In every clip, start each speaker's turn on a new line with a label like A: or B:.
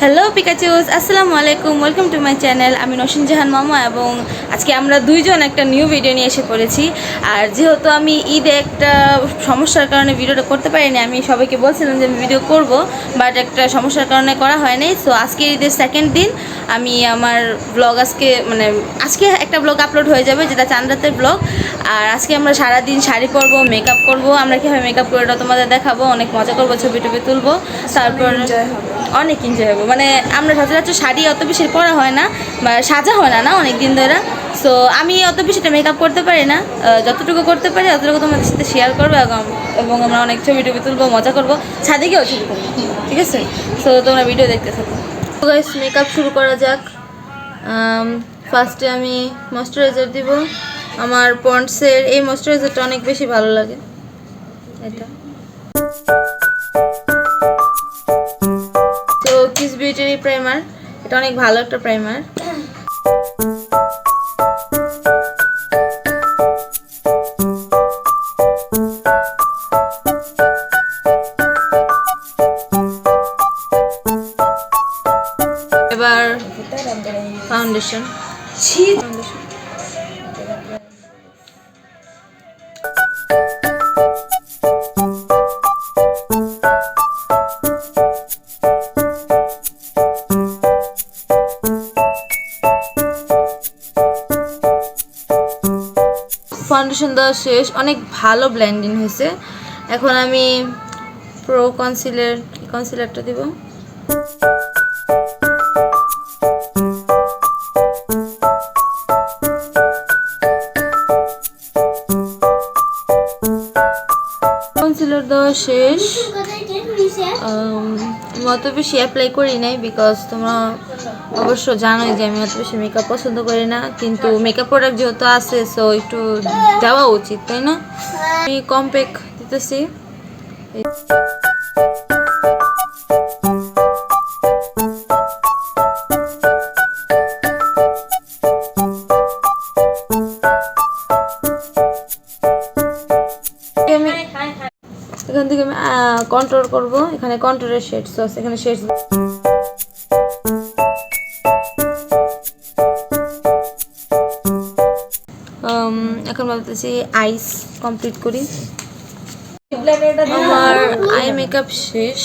A: Hello পিকাচুস, আসসালামু আলাইকুম, welcome to my channel. আমি নসীন জাহান মামা এবং আজকে আমরা দুইজন একটা নিউ ভিডিও নিয়ে এসে পড়েছি। আর যেহেতু আমি ঈদে একটা সমস্যার কারণে ভিডিওটা করতে পারিনি, আমি সবাইকে বলছিলাম যে আমি ভিডিও করব, বাট একটা সমস্যার কারণে করা হয়নি। সো আজকে ঈদের সেকেন্ড দিন আমি আমার ব্লগ আজকে একটা ব্লগ আপলোড হয়ে যাবে, যেটা চাঁদরাতের ব্লগ। আর আজকে আমরা সারাদিন শাড়ি পরবো, মেকআপ করবো। আমরা কীভাবে মেকআপ করে ওটা তোমাদের দেখাবো, অনেক মজা করবো, ছবি টবি তুলবো, তারপর অনেক এনজয় হবো। মানে আমরা সচরাচর শাড়ি অত বেশি পরা হয় না বা সাজা হয় না অনেক দিন ধরে। সো আমি অত বেশিটা মেকআপ করতে পারি না, যতটুকু করতে পারি ততটুকু তোমাদের সাথে শেয়ার করবো এবং আমরা অনেক ছবি টবি তুলবো, মজা করবো, ছাদে গিয়েও ছবি করবো, ঠিক আছে? সো তোমরা ভিডিও দেখতে থাকো। গাইস, মেকআপ শুরু করা যাক। ফার্স্টে আমি ময়শ্চারাইজার দিব। আমার পন্ডসের এই ময়শ্চারাইজারটা অনেক বেশি ভালো লাগে, এটা কিস বিউটির প্রাইমার। এটা অনেক ভালো একটা প্রাইমার। এবার ফাউন্ডেশন। ফাউন্ডেশন দেওয়া শেষ, অনেক ভালো ব্লেন্ডিং হয়েছে। এখন আমি প্রো কনসিলারটা দিব। কনসিলার দেওয়া শেষ। আমি অত বেশি অ্যাপ্লাই করি নাই, বিকজ তোমরা অবশ্য জানোই যে আমি অত বেশি মেকআপ পছন্দ করি না, কিন্তু মেকআপ প্রোডাক্ট যেহেতু আছে সো একটু দেওয়া উচিত, তাই না? আমি কম্প্যাক্ট দিতেছি। এখান থেকে আমি কন্ট্রোল করবো। এখানে কন্ট্রোলের শেডস আছে, এখানে শেডস। এখন ভাবতেছি আইস কমপ্লিট করি। আমার আই মেকআপ শেষ।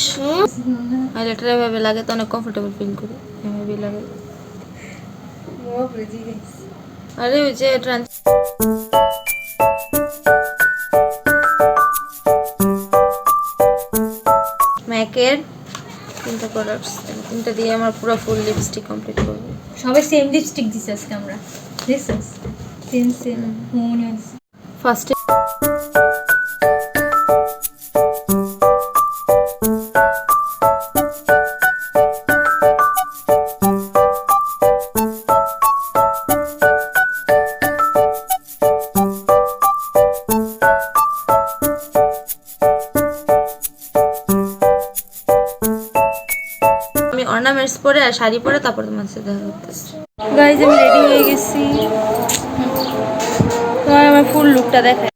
A: হাইলাইটার এভাবে লাগে তো অনেক কমফোর্টেবল ফিল করি, এভাবে লাগে। আরে ওই যে ম্যাকের তিনটা প্রোডাক্টস, তিনটা দিয়ে আমার পুরো ফুল লিপস্টিক কমপ্লিট করবো।
B: সবাই সেম লিপস্টিক দিছে আজকে আমরা, দেখছিস? সেম হোমোনিয়াস।
A: ফার্স্টে আমি অর্নামেন্টস পরে আর শাড়ি পরে তারপর তোমার সাথে দেখা করতেছি। গাইজ, আমি রেডি হয়ে গেছি। তোমার আমার ফুল লুকটা দেখায়।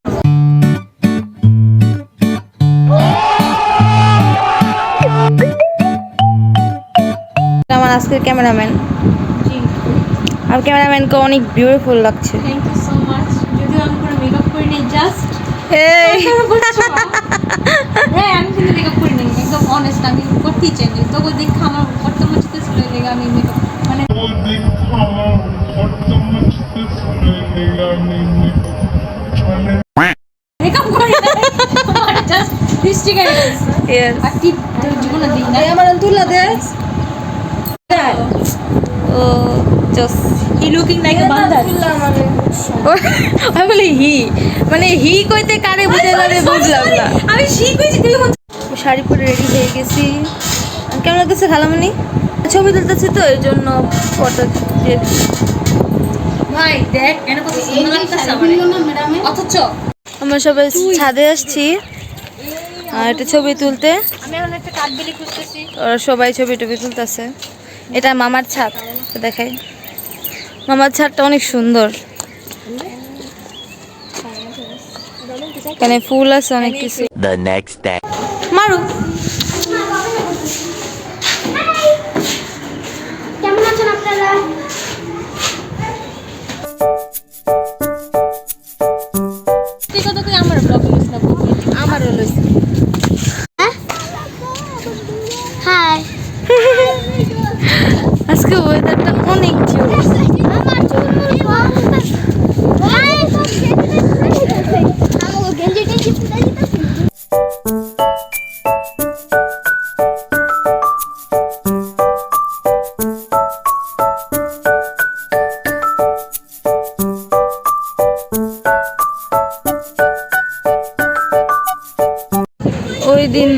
A: আমার আজকের ক্যামেরাম্যান, আর ক্যামেরাম্যানকে অনেক বিউটিফুল লাগছে।
B: Thank you so much. যদিও আমি পুরো মেকআপ করিনি, জাস্ট
A: এই
B: হ্যাঁ, আমি কিন্তু মেকআপ করিনি, একদম অনেস্ট। আমি করতেই চাইনি, তবু দেখা আমার করতে মনে ছিল লেগে আমি মেকআপ মানে মেকআপ করি না, জাস্ট লিপস্টিক আর
A: ইয়েস।
B: আর টিপ জীবনে দিই না।
A: আমার তুলা দে। Oh gosh,
B: he looking like a বান্দার।
A: আমি বলি হি, মানে হি কইতে কারে বুঝে যাবে বুঝলাম না।
B: আমি শি কইছি, তুই
A: শাড়ি পরে রেডি হয়ে গেছি। কেমন লাগতেছে খালামণি? ছবি তুলতেছি তো এই জন্য ফটো দিয়ে দিচ্ছি।
B: ভাই দেখ এনে কত সুন্দর লাগতেছে আমারে, অথচ
A: আমরা সবাই ছাদে আসছি আর একটা ছবি তুলতে।
B: আমি এখন একটা কাঠবেলি খুঁজতেছি।
A: ওরা সবাই ছবি টবি তুলতেছে। এটা মামার ছাদ, দেখাই। মামার ছাদটা অনেক সুন্দর, এখানে ফুল আছে অনেক কিছু।
C: The next day.
A: মারু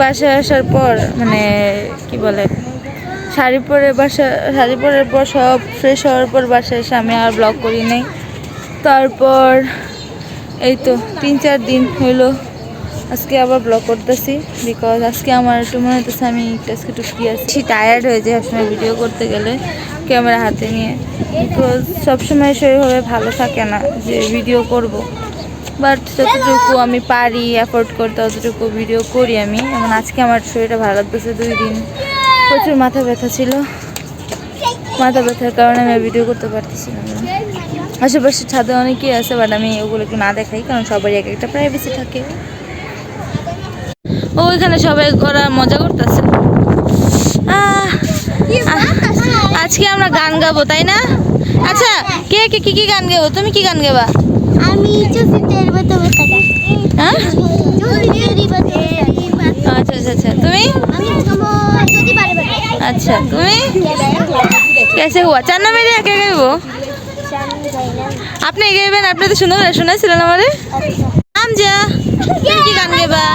A: বাসায় আসার পর মানে কি বলে শাড়ি পরার পর সব ফ্রেশ হওয়ার পর বাসায় এসে আমি আর ব্লগ করি নাই। তারপর এই তো 3-4 দিন হইলো আজকে আবার ব্লগ করতেছি, বিকজ আজকে আমার একটু মনে হতেছে আমি আজকে টুকি আছি, টায়ার্ড হয়ে যায় সবসময় ভিডিও করতে গেলে ক্যামেরা হাতে নিয়ে, বিকজ সবসময় সেইভাবে ভালো থাকে না যে ভিডিও করব। বাট যতটুকু আমি পারি অ্যাফোর্ড করতে ততটুকু ভিডিও করি আমি। যেমন আজকে আমার শরীরটা ভালো লাগতেছে, 2 দিন প্রচুর মাথা ব্যথা ছিল, মাথা ব্যথার কারণে আমি ভিডিও করতে পারতেছিলাম না। আশেপাশে ছাদে অনেকেই আছে, বাট আমি ওগুলো একটু না দেখাই কারণ সবারই এক একটা প্রাইভেসি থাকে। ওইখানে সবাই ওরা মজা করতেছে। আজকে আমরা গান গাবো, তাই না? আচ্ছা, কে কে কি গান গাবো? তুমি কি গান গাবা?
C: আমি
A: হ্যাঁ, আচ্ছা আচ্ছা আচ্ছা, তুমি? আচ্ছা, তুমি কেসে হুয়া? চার নামে কে গাইবো? আপনি গাইবেন, আপনি তো সুন্দর করে শোনাইছিলেন আমারে। আমজা, তুমি কি গান গাইবা?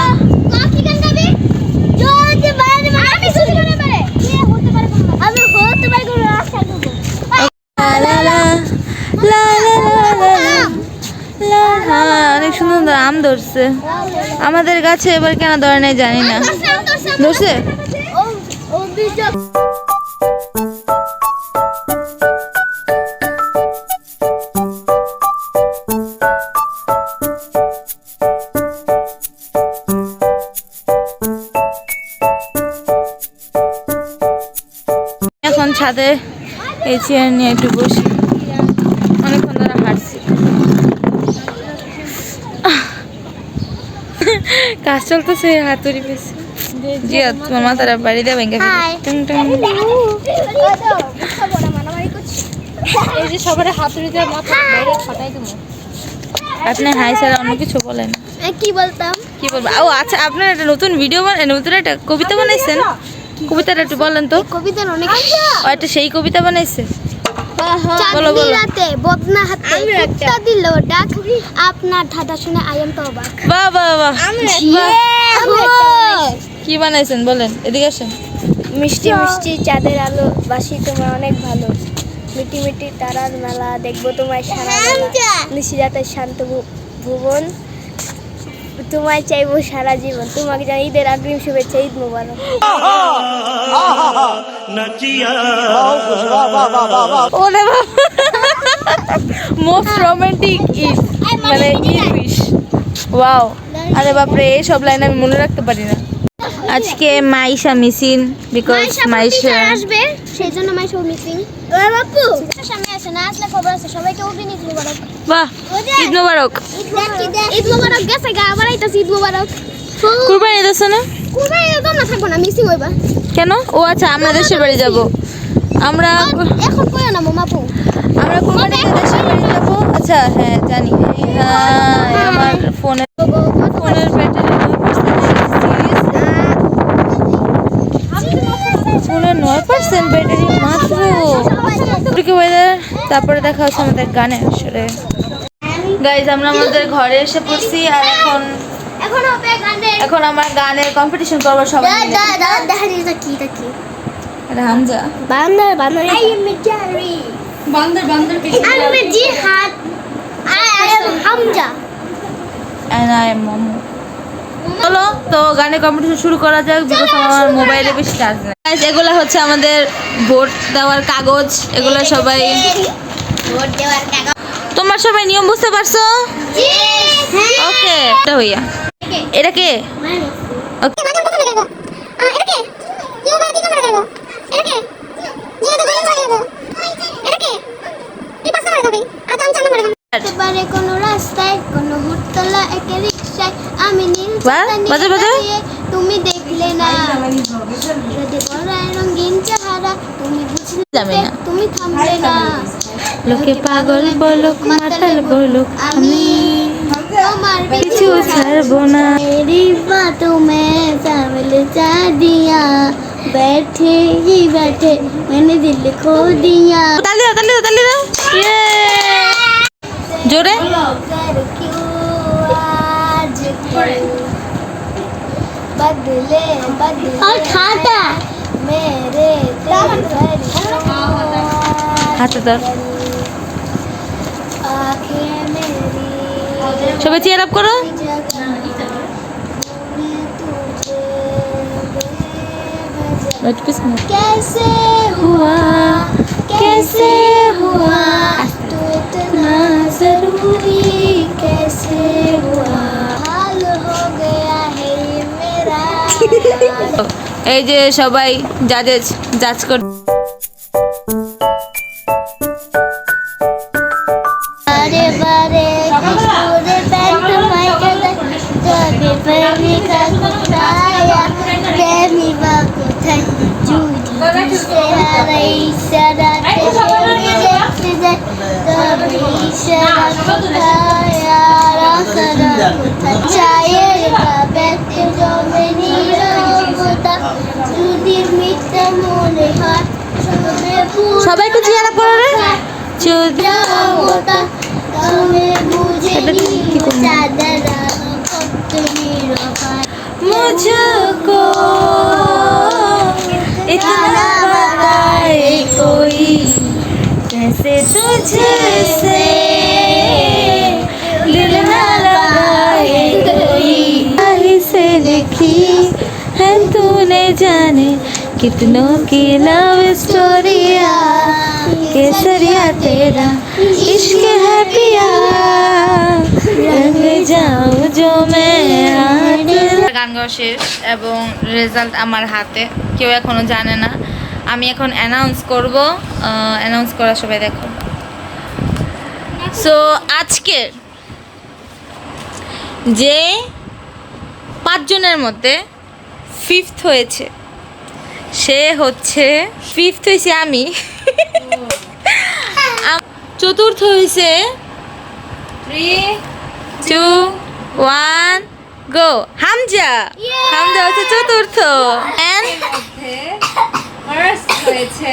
A: অনেক সুন্দর আম ধরছে আমাদের গাছে, এবার কেন ধরে নাই জানি না। ধরছে? এখন ছাদে এই চেয়ার নিয়ে একটু বসি, অনেকক্ষণ ধরে হাঁটছি। কাজ চলতেছে, হাতুড়ি পেয়েছে। জি তোমার মাথার বাড়ি দেবেন।
B: এই যে সবার হাতুড়ি দিয়ে মাথা বাইরে ফাটাই দেবো।
A: আপনি হাই স্যার অন্য কিছু বলেন।
C: কি বলতাম?
A: কি বলবো? ও আচ্ছা, আপনার একটা নতুন ভিডিও নতুন একটা কবিতা বানাইছেন, কবিতাটা একটু বলেন তো।
C: কবিতার অনেক
A: একটা সেই কবিতা বানাইছে, বলো বলো।
C: রাতে বদনা হাতে কুত্তা দিল ডাক, আপনার ধাঁধা শুনে আইএম তো অবাক।
A: বাহ বাহ বাহ, কি বানাইছেন বলেন, এদিকে আসেন।
C: মিষ্টি মিষ্টি চাঁদের আলো, বাসি তোমার অনেক ভালো, মিটি মিটি তারার মেলা, দেখবো তোমায় সারা বেলা, নিশিরাতের শান্ত ভুবন, তোমায় চাইবো সারা জীবন, তোমাকে জানি ঈদের অগ্রিম শুভেচ্ছা, ঈদ মোবারক।
A: ওরে মোস্ট রোমান্টিক ঈদ মানে ঈদ উইশ, ওয়াও। আরে বাপরে, এই সব লাইন আমি মনে রাখতে পারি না। আজকে মাইশা মিসিং, বিকজ মাইশা
C: আসবে সেই জন্য মাইশা মিসিং। ওরে বাপু সামনে আসে না, আসলে খবর আছে, সবাইকে অগ্রিম ঈদ মোবারক।
A: বাহ, ঈদ মোবারক।
C: ঈদ মোবারক গেছে গা, আবার আইতাছে ঈদ মোবারক।
A: কুরবানি দিছ না?
C: কুরবানি তো না থাকবো না, মিসিং হইবা
A: কেন? ও আচ্ছা, আমরা দেশের বাড়ি যাব। আমরা
C: এখন কইও না মামাপু,
A: আমরা কুরবানিতে দেশের বাড়ি যাব। আচ্ছা হ্যাঁ জানি। হ্যাঁ, আমার ফোনের ব্যাটারি 9% ব্যাটারি মাত্র। ওয়েদার, তারপরে দেখা হচ্ছে আমাদের গানের আসরে। গাইজ, আমরা আমাদের ঘরে এসে পড়ছি, আর এখন আমার গানের কম্পিটিশন করবো সবাই মিলে। এটা হামজা,
C: বান্দর বান্দর, আই এম জারি,
B: বান্দর বান্দর
C: আই এম জিহাদ, I am Hamza,
A: and I am momo. চলো তো গানের কম্পিটিশন শুরু করা যাক, বিকজ আমার মোবাইলে বেশি চার্জ নেই। গাইজ, এগুলো হচ্ছে আমাদের ভোট দেওয়ার কাগজ, এগুলো সবাই।
C: ভোট দেওয়ার কাগজ।
A: তোমরা সবাই নিয়ম বুঝতে পারছো? ওকে, এটা হইয়া এটা কে? ওকে,
C: এবারে কোনো রাস্তায় কোনো হুটতলা একটা রিকশায় আমি নীল
A: বাজে বাজে,
C: তুমি দেখলে না, যদি গড়ায় রঙিন চেহারা তুমি বুঝলে
A: যাবে না,
C: তুমি থামলে না,
A: লোকে পাগল বলুক মাতাল বলুক আমি
C: তোমার
A: কিছু ছাড়বো না।
C: मेरी बातों में शामिल जा दिया, बैठे ही बैठे मैंने दिल खो दिया,
A: তালি দাও তালি দাও তালি দাও, ইয়ে জোরে।
C: बदले बदले और खाता मेरे
A: হাতে ধর
C: आंखें मेरी
A: সবাই চেয়ার আপ করো
C: कैसे हुआ कैसे हुआ तू इतना जरूरी कैसे हुआ हाल हो गया है ये मेरा
A: এই যে সবাই জাজ কর
C: बारे बारे पूरे बैंड माइक कभी प्रेमी का कुताया प्रेमी बाबू था जूदी से हरे सदा से कभी सदा कुताया सदा कुता चाहे का बैठ जो मेरी रोता जूदी मिट मोरे हाथ
A: সবাই একটু চেয়ার আপ করো রে যদি
C: होता तुम्हें मुझे चादर तुम्हें रोका
A: मुझको इतना बताए कोई कैसे तुझसे दिल ना लगाए कोई कहीं से लिखी है तूने जाने कितनों की लव स्टोरिया केसरिया तेरा इश्क है पिया रंग जाऊं जो मैं গান গাওয়া শেষ এবং রেজাল্ট আমার হাতে কেউ এখনো জানে না আমি এখন অ্যানাউন্স করব অ্যানাউন্স করা সবাই দেখো সো আজকে যে 5 জনের মধ্যে 5th হয়েছে সে হচ্ছে 5th হয়েছে আমি চতুর্থ হয়েছে 3 2 1 গো হামজা হামজা হচ্ছে চতুর্থ এন্ড
B: ফার্স্ট হয়েছে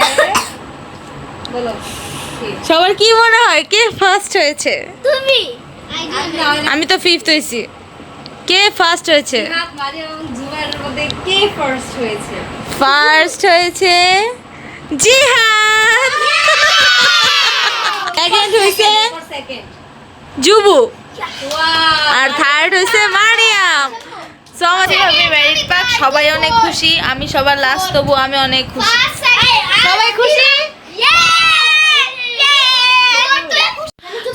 B: বলো
A: সবার কি মনে হয় কে ফার্স্ট হয়েছে
C: তুমি
A: আমি তো 5th হয়েছি কে ফার্স্ট হয়েছে
B: জিহাদ মারিয়াম এবং জুবাইরের মধ্যে কে ফার্স্ট হয়েছে
A: ফার্স্ট হয়েছে জিহাদ সেকেন্ড হয়েছে
B: সেকেন্ড
A: জুবু
B: ওয়াও
A: আর থার্ড হয়েছে মারিয়াম সো আমাদের হবে মেরিট পাক সবাই অনেক খুশি আমি সবার লাস্ট তবু আমি অনেক খুশি সবাই খুশি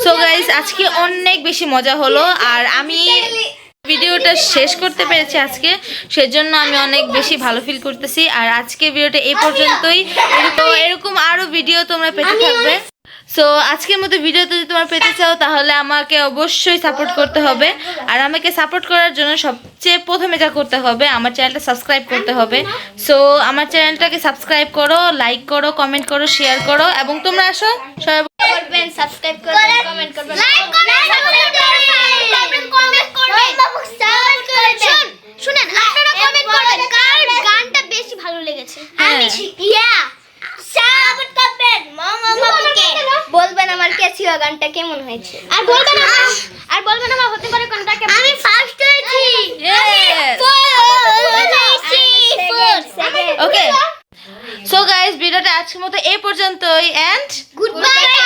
A: সো গাইস আজকে অনেক বেশি মজা হলো আর আমি ভিডিওটা শেষ করতে পেরেছি আজকে সেজন্য আমি অনেক বেশি ভালো ফিল করতেছি আর আজকে ভিডিওটা এই পর্যন্তই এরকম আরো ভিডিও তোমরা পেতে থাকবে সো আজকের মতো ভিডিও যদি তোমরা পেতে চাও তাহলে আমাকে অবশ্যই সাপোর্ট করতে হবে আর আমাকে সাপোর্ট করার জন্য সবচেয়ে প্রথমে যা করতে হবে আমার চ্যানেলটা সাবস্ক্রাইব করতে হবে সো আমার চ্যানেলটাকে সাবস্ক্রাইব করো লাইক করো কমেন্ট করো শেয়ার করো এবং তোমরা আসো সবাই
C: করবেন সাবস্ক্রাইব করবেন কমেন্ট করবেন লাইক করবেন সাবস্ক্রাইব করবেন কমেন্ট করবেন সাপোর্ট করবেন শুনেন আপনারা কমেন্ট করবেন কার গানটা বেশি ভালো লেগেছে আমি ইয়া সাপোর্ট করবেন মামা বাবুকে বলবেন আমার কেসিয়া গানটা কেমন হয়েছে আর বলবেন আমার হতে পারে কোনটা কেমন আমি ফার্স্ট হয়েছি
A: ওকে সো গাইস ভিডিওটা আজকের মতো এই পর্যন্তই এন্ড
C: গুড বাই